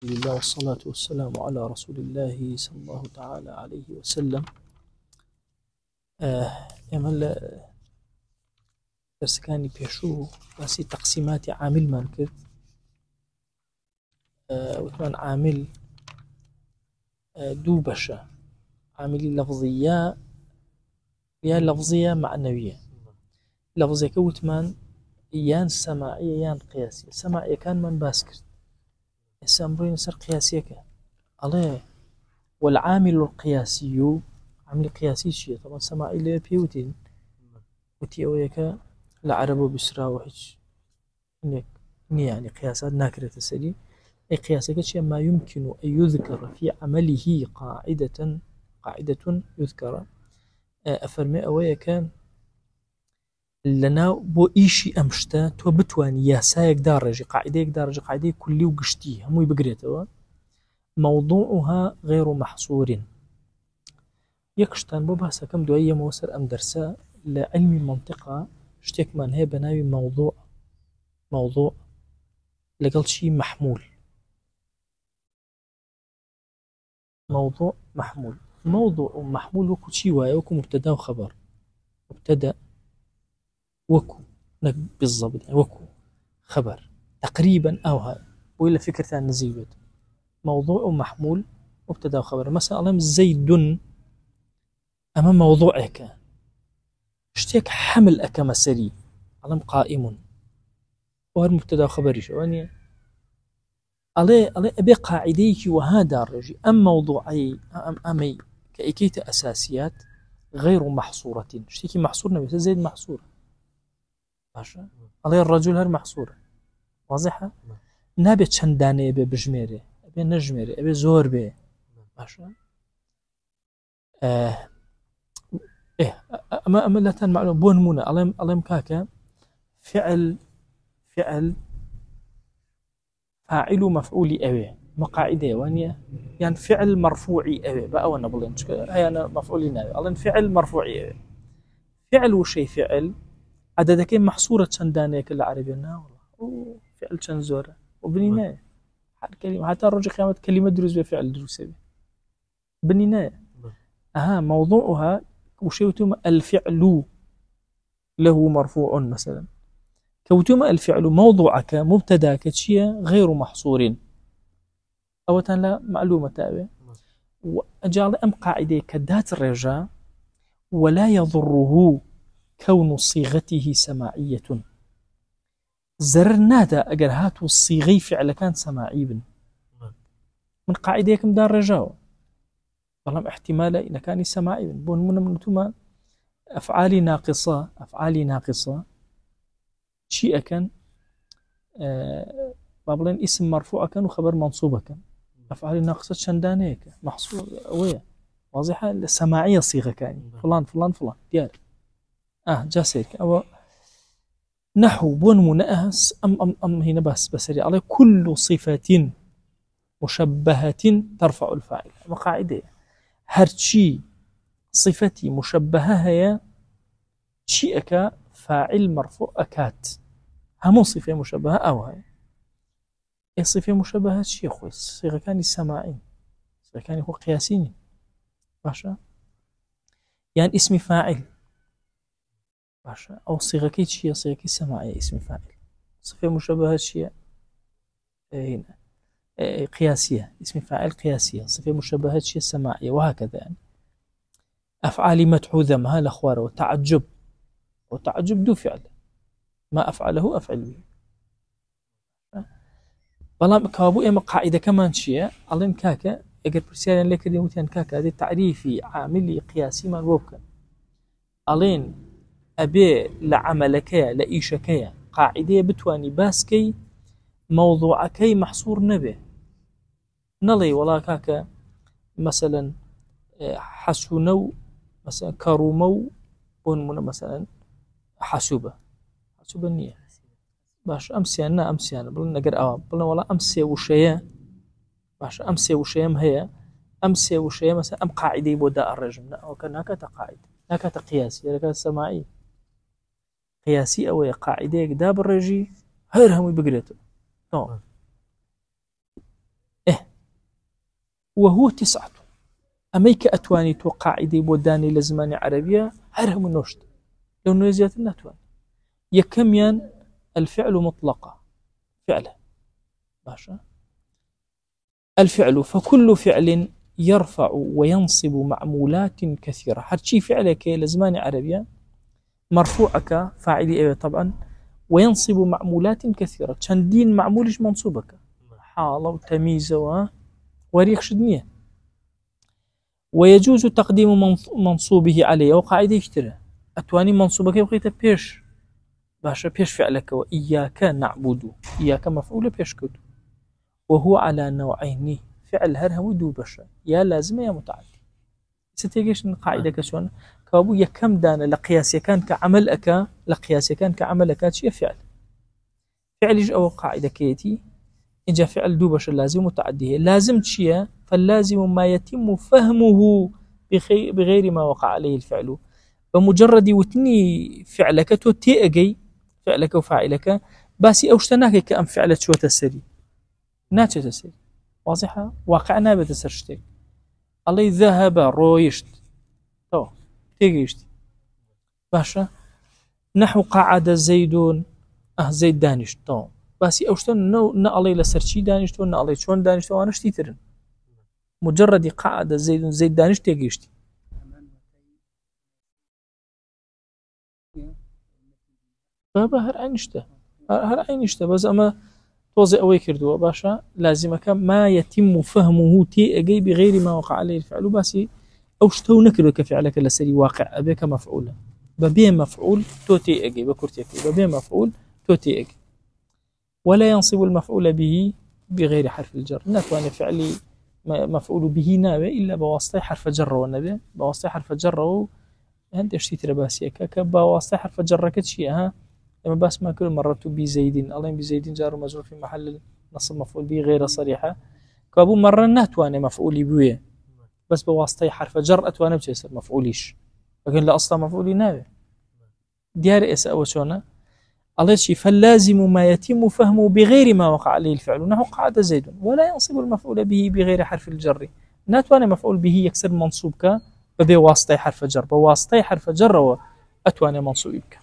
لله والصلاة والسلام على رسول الله صلى الله تعالى عليه وسلم. ئێمە دەرسەکانی پێشوو باسی تەقسیماتی عاملمان کرد. وتمان عامل دوو بەشە، عاملی لەفزیە یا لەفزیە معنەویە. لەفزەکە وتمان یان سەماعیە یان قیاسیە. سەماعیەکانمان باس کرد، ئێستا بڕۆین سەر قیاسیەکە. ئەڵێ والعامل القياسي، عامل قياسي شيء طبعا سماعي لێ پێوتین وتی ئەوەیەکە لە عەرەبە بسراوە هیچ يعني قياسات ناكرة سەری. أي قياسك شيء ما يمكن أن يذكر في عمله قاعدة يذكر. أفرمي أويك لنا بو إيشي أمشتا تو بتواني ياسايك دارجي قاعدة كلي وقشتي هموي بقريتوا موضوعها غير محصور. يكشتان بو باسا كم دوية موسر أم درسا لعلم المنطقة شتيك من هي بناوي موضوع لقل شي محمول. موضوع محمول وكو شي وايا وكو مبتدا وخبر. مبتدا وكو بالضبط يعني وكو خبر تقريبا أو هاي وإلا فكرة نزيبت. موضوع محمول مبتدا وخبر. مثلا ألم زيد أما موضوعك شتيك حمل أكما سري ألم قائم وهر مبتدا وخبري شوانية ألي أبي قاعديك وهذا الرجي أم موضوعي أمي كإكيت أساسيات غير محصورة. شتيكي محصور نبي زيد محصورة باشا. ألي الرجل هر محصورة واضحة. نابي چندانه أبي بجميري أبي نجميري أبي زور بي باشا. أما لا تن معلوم بون مونا ألم كاكا فعل فاعل مفعول أوي مقاعدة وانيا يعني فعل مرفوعي أوي بقى وانا بلين هي أنا مفعولين أوي ألم فعل مرفوعي أوي. فعل وشي فعل عددك محصورة چندانه كل عربينا والله فعل چند زورة وبنينا حال كلمة حتى الرجل قيامة كلمة دروس بفعل دروس بي بنينا. موضوعها وشيوتم الفعل له مرفوع مثلا كوتم الفعل موضوعك مبتداك شيء غير محصور أو لا معلومة تابع. وأجعل أم قاعدة كدات الرجاء ولا يضره كون صيغته سماعية. زرنادا أجر هاتو الصيغي فعل كان سماعي من قاعدة كم دار رجاء والله احتمال إن كان سماعي بون من توما أفعال ناقصة شيء كان بابلين اسم مرفوع كان وخبر منصوب كان. أفعال ناقصة شندانيك محصور ويا واضحة سماعية صيغة كان فلان ديار جاسيك أو نحو بون منأهس أم هنا بس على كل صفة مشبهة ترفع الفاعل. وقاعدة هرشي صفتي مشبهة هي شيئك فاعل مرفوع أكات همو صفة مشبهة أو هاي الصفة مشبهة شيء خوي صيغة كان سماعين صيغة كان هو قياسين باشا يعني اسم فاعل باشا أو صيغة كي شيء صيغة كي سماعية اسم فاعل. صفة مشبهة شيء هنا قياسية اسم فاعل قياسية. صفة مشبهة شيء سماعية وهكذا يعني. أفعال مدحو ذمها الأخوار وتعجب دو فعل ما أفعله أفعل به. بلام كابو إما قاعدة كمان شيء ألين كاكا أجر برسالة لك دي متين كاكا هذه تعريفي عاملي قياسي ما وبكا ألين أبي لعملك لإيشك قاعدة بتواني باسكي موضوعكي محصور نبي نلي ولا كاكا مثلا حسنو مثلا كرومو بون مثلا حاسوبة النية باش أمسيانا بلنا نقر بلنا ولا أمسي وشيء باش أمسي وشيء ما هي أمسي وشيء مثلا أم قاعدة بودا الرجم لا وكان هكذا قاعدة هكذا قياسي هكذا سماعي قياسي أو قاعدة داب الرجي هيرهم يبقريته وهو 9 أميك أتواني تو قاعدة بوداني لزمان عربية هرهم النشط لو نزيات النتوان يكميان الفعل مطلقة فعلا باشا الفعل فكل فعل يرفع وينصب معمولات كثيرة هرشي فعلك لزمان عربية مرفوعك فاعلي أيوة طبعا وينصب معمولات كثيرة شندين معمولش منصوبك حالة وتمييز وريخ شدنية ويجوز تقديم منصوبه عليه وقاعدة يشتري أتواني منصوبك وقيت بيش باشا بيش فعلك وإياك نعبد إياك مفعول بيش كد وهو على نوعين فعل هرهم دو بشا يا لازم يا متعدي ستيجيش قاعدة كشون كابو يكم دانا لقياسي كان كعملك لقياسي كان كعملك شيء فعل فعل أو قاعدة كيتي إن جاء فعل دو بشا لازم متعديه لازم شيء فاللازم ما يتم فهمه بغير ما وقع عليه الفعل بمجرد وتني فعلك تو تيجي فعلك وفاعلك باسي أوشتناك كأم فعلت شو تسري ناتش تسري واضحة واقعنا بتسرشتك الله ذهب رويشت تو تيجيشت باشا نحو قعد زيد زيد دانش تو باسي أوشتن نا الله لسرشي دانش تو نا الله شون دانش تو أنا شتيترن مجرد قعد زيد دانش تيجيشت بابا هر عينشته بس أما توزي أوي كردوا باشا لازمك ما يتم فهمه تيجي بغير ما وقع عليه الفعل باسي أوشتو نكرو كفعلك لسري واقع أبيك مفعولا ببين مفعول تو تيجي بكرتيكي ببين مفعول تو تيجي ولا ينصب المفعول به بغير حرف الجر نتواني فعلي مفعول به نابي إلا بواسطة حرف جر والنبي بواسطة حرف جر هند اشتيتر باسيك كبواسطة حرف جر كتشيها لما بس ما كل مرة بزيد الله بزيد جار ومجرور في محل نصب مفعول به غير صريحة كابو مرة نتواني مفعولي بويه بس بواسطة حرف جر أتواني بتيسر مفعوليش لكن لا أصلا مفعولي نابي ديار إس أو شونا الله شيء فاللازم ما يتم فهمه بغير ما وقع عليه الفعل نحو قعد زيد ولا ينصب المفعول به بغير حرف الجر نتواني مفعول به يكسر منصوبك بواسطة حرف جر بواسطة حرف جر وأتواني منصوبك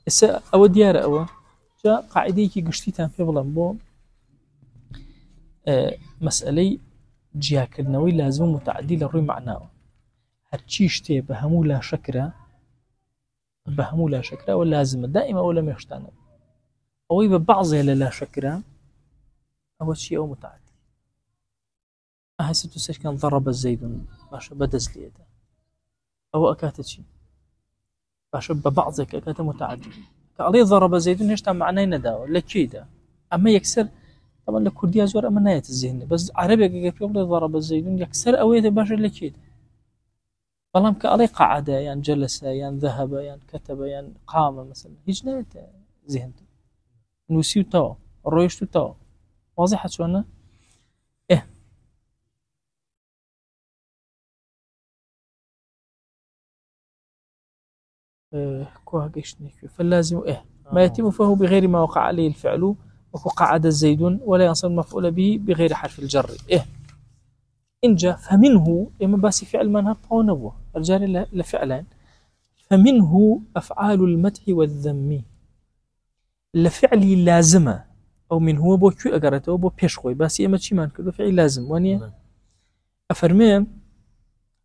إسا أو ديار أو جاء قاعدة كي قشتيتان في بلان بو مسألة جياكرنوي لازم متعدي لروي معناه هرشيشتي بهمو لا شكرا بهمو لا شكرا واللازم دائما ولا ميشتانا أو ببعضها لا شكرا أول شيء أو متعدي أحسبت سيكون ضرب الزيد باشا بدز ليدا أو أكاتت شيء باشا ببعضك أكات متعدي كالي ضرب زيد هشتا معناه نداو لكيدا أما يكسر طبعا لكردية زور أما ناية الذهن بس عربي يقول ضرب زيد يكسر أويد باشا لكيدا والله كالي قعد يعني جلس يعني ذهب يعني كتب يعني قام مثلا هيج ناية ذهن نوسيو تاو رويشتو تاو واضحة شو أنا فاللازم ما يتم فهمه بغير ما وقع عليه الفعل وقعد زيد ولا ينصب المفعول به بغير حرف الجر إن جاء فمنه إما باسي فعل منها طونبوه الجار لفعلان فمنه أفعال المدح والذم لفعل لازمة أو من هو بو كو أقرأته بو بيشخوي باسي إما تشي كده فعل لازم وانيا أفرمي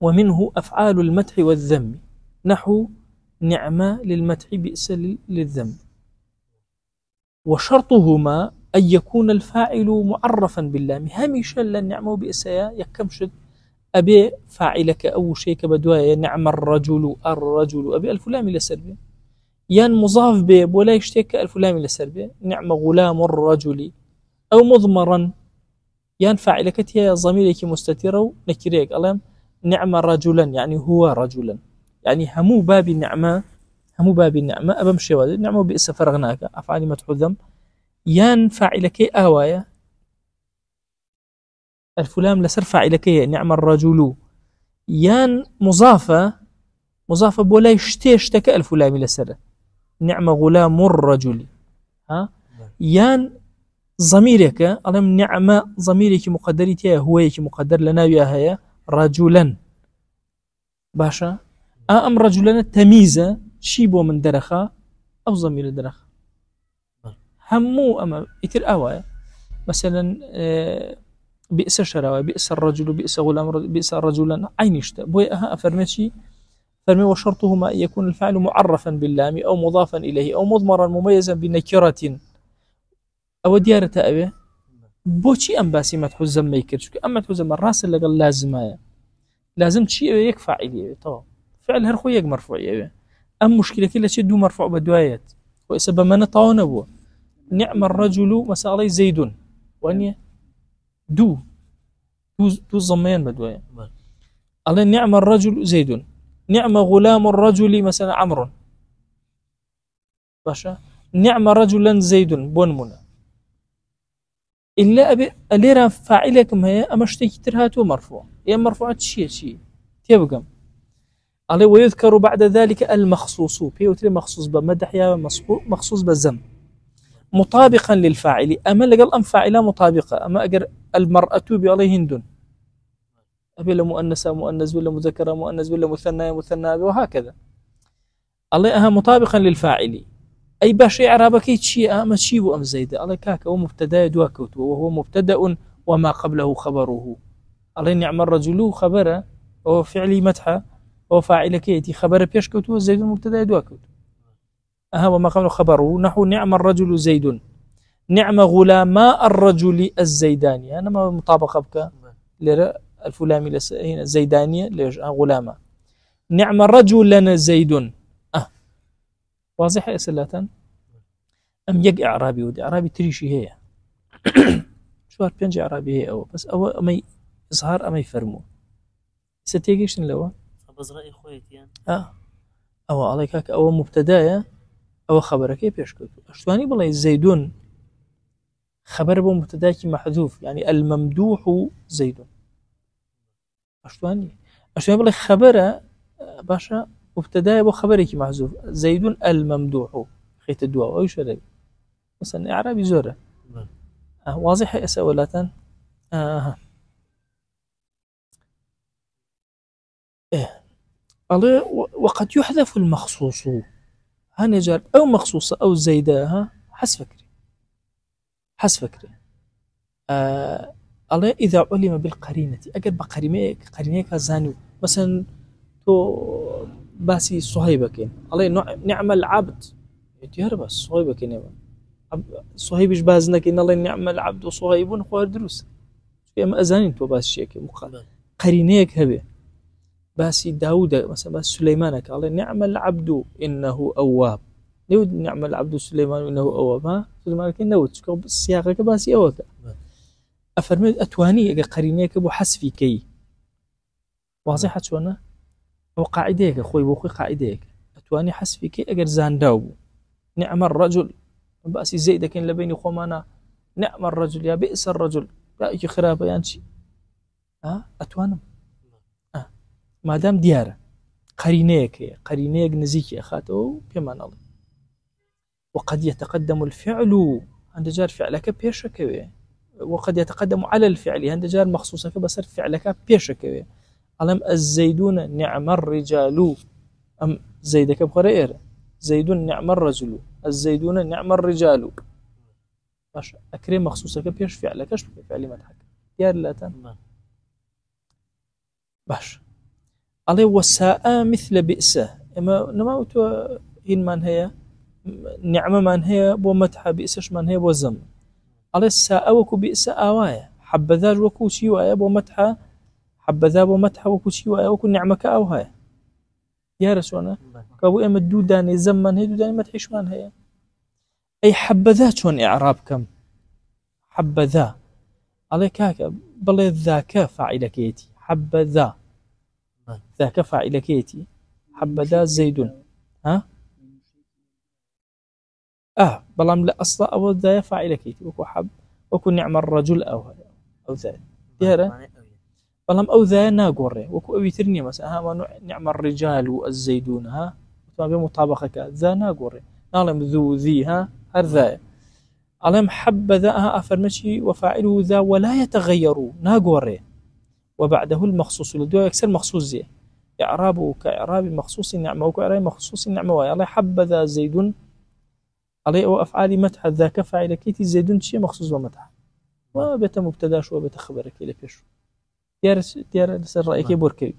ومنه أفعال المدح والذم نحو نعمة للمدح بئس للذم وشرطهما أن يكون الفاعل معرفا باللام هميشا للنعمة بئس يكمشد أبي فاعلك أو شيء كبدوايا نعم الرجل أبي الفلام لسربي يان مضاف به ولا يشتك الفلام لسربي نعم غلام الرجل أو مضمرا يان فاعلك تيا ضميرك مستتر نكريك الله نعم رجلا يعني هو رجلا يعني همو باب النعمة أبمشي وادي النعمة بئس فرغناك أفعال مدح الذم يان فاعلك آوايا الفلام لسر فاعلك نعم الرجل يان مضافة بولا يشتك الفلام لسر نعم غلام الرجل يان ضميرك ألم نعمة ضميرك مقدرتها هويك مقدر لنا هي رجلا باشا أم رجلا تمييز شيبو من درخا أو ضمير درخا همو أما يتر أوايا مثلا بئس شراوي بئس الرجل بئس غلام بئس رجلا عينشت بوي أها أفرمتشي فرمي وشرطهما أن يكون الفعل معرفا باللام أو مضافا إليه أو مضمرا مميزا بنكرة أو ديارة أبي بوشي أم باسي مدحو الزم يكرش أم مدحو الزم الراس اللي قال لازم شيء يكفى عليه طبعا فعل هرخو يك مرفوع أم مشكلة كلا شيء دو مرفوع بدوايات وإسبب ما نطعون أبوه نعم الرجل مسالي زيد وأني دو الضميان بدوايا الله نعم الرجل زيد نعم غلام الرجل مثلا عمرو باشا نعم رجلا زيد بونمنا إلا أبي أليرا فاعلكم هي أمشتكي ترهاتو مرفوع يا مرفوعات شيء تبقى عليه ويذكر بعد ذلك المخصوص بيوتري مخصوص بمدح يا مخصوص بالزم مطابقا للفاعل أما لقال أم فاعلة مطابقة أما أجر المرأة بعليه هند أبي لا مؤنثة مؤنث ولا مذكرة مؤنث ولا مثنى وهكذا الله أها مطابقا للفاعل أي باش إعرابك شيء أما شيء أم زيد الله كاك هو مبتدأ يدوكوت وهو مبتدأ وما قبله خبره الله نعم الرجل خبره وهو فعلي مدحه وهو فاعل كيتي خبر بيشكوت زيد مبتدأ يدوكوت أها وما قبله خبره نحو نعم الرجل زيد نعم غلاما الرجل الزيداني أنا ما مطابقة بك الفلامي هنا زيدانية غلاما نعم رجلا زيد واضح أسئلة أم يق إعرابي ودي إعرابي تريشي هي شوار بينج إعرابي هي أو بس أو أمي إظهار أمي فرمو ستيجيش لوا بس رأي خويتي أو عليك أو مبتدأ أو خبرك بيشكل أشتواني بالله زيدون خبر بو مبتداك محذوف يعني الممدوح زيد أشتواني بالله خبره باشا مبتدا بو خبرك محذوف زيد الممدوح خيت الدواء أو شرب مثلا إعرابي زوره واضح أسئلة وقد يحذف المخصوص هنجر أو مخصوصة أو زيداها حسب فكري الله إذا علم بالقرينة أجر بقرينة زانو مثلا تو باسي صهيبك الله نعم العبد يتيار بس صهيبك نعم صهيبش بازنك إن الله نعم العبد وصهيب خوار دروس في أما أزانين تو باس شيء مقال قرينيك هبه باسي داود مثلا باس سليمانك الله نعم العبد إنه أواب نود نعم العبد سليمان إنه أواب ها سليمان كنه تشكو السياق باسي أوك أفرمي أتواني أجا قرينيك أبو حسفي كي واضحة شونا أو قاعديك أخوي بوخي قاعديك أتواني حسفي كي أجر زانداو نعم الرجل باسي زيدك إن لبيني خمانا نعم الرجل يا بئس الرجل لا يجي خرابة ينشي أتوانم ما دام ديارة قرينيك نزيكي أخاته بيمان الله وقد يتقدم الفعل عند جار فعلك بيشك وقد يتقدم على الفعل عند جار مخصوصك بس فعلك بيشك ألم الزيدون نعم الرجال أم زيدك بخير زيد نعم الرجل الزيدون نعم الرجال باش أكرم مخصوصك بيش فعلك ايش فعل مدحك يا لا باش عليه وساء مثل بئسه اما نماوت هين من هي نعمه من هي بو مدح بئسش من هي بو زم عليه الساء وكو بئس اوايا حبذا وكو شي وايا بو مدح حبذا بو مدح وكو شي وايا وكو نعمك او هاي يا رسولنا كابو اما دوداني زمن هي دوداني مدح شلون هي اي حبذا شلون اعراب كم حبذا عليك هكا بل ذاك فاعل كيتي حبذا ذاك فاعل كيتي حبذا زيد بلام لا اصلا او ذا فاعل كيتي وكو حب وكو نعم الرجل او ذا ديره بلام او ذا ناقوري وكو يترني مثلا نعم الرجال الزيدون ما بمطابقه ذا ناقوري نعلم ذو ذي هرذا ألم حبذا أفرمشي وفاعله ذا ولا يتغير ناقوري وبعده المخصوص لدو يكسر مخصوص زي إعرابه كإعراب مخصوص النعمة وكإعراب مخصوص النعمة ويا حبذا زيد عليه وأفعال مدح ذاك فاعل كيتي زيد شيء مخصوص بمدح وبيت مبتدا شو بيت خبرك إلى بيش ديار سر رأيك بوركي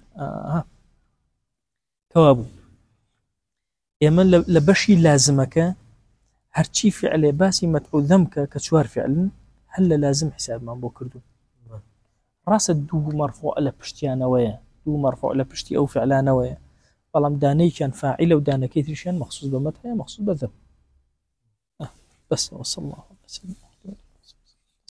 كوابو يمن لبشي لازمك هرچی فعل باسی مدحو ذمك كشوار فعل هل لازم حساب ما بو كردو راس دو مرفوع له پشتیانەوەیە دو مرفوع له پشتی او فعلانەوەیە بەڵام دانەی کیان فاعل و دانەکەی تریشیان مخصوص بمدح مخصوص بذم بس وصلى الله عليه وسلم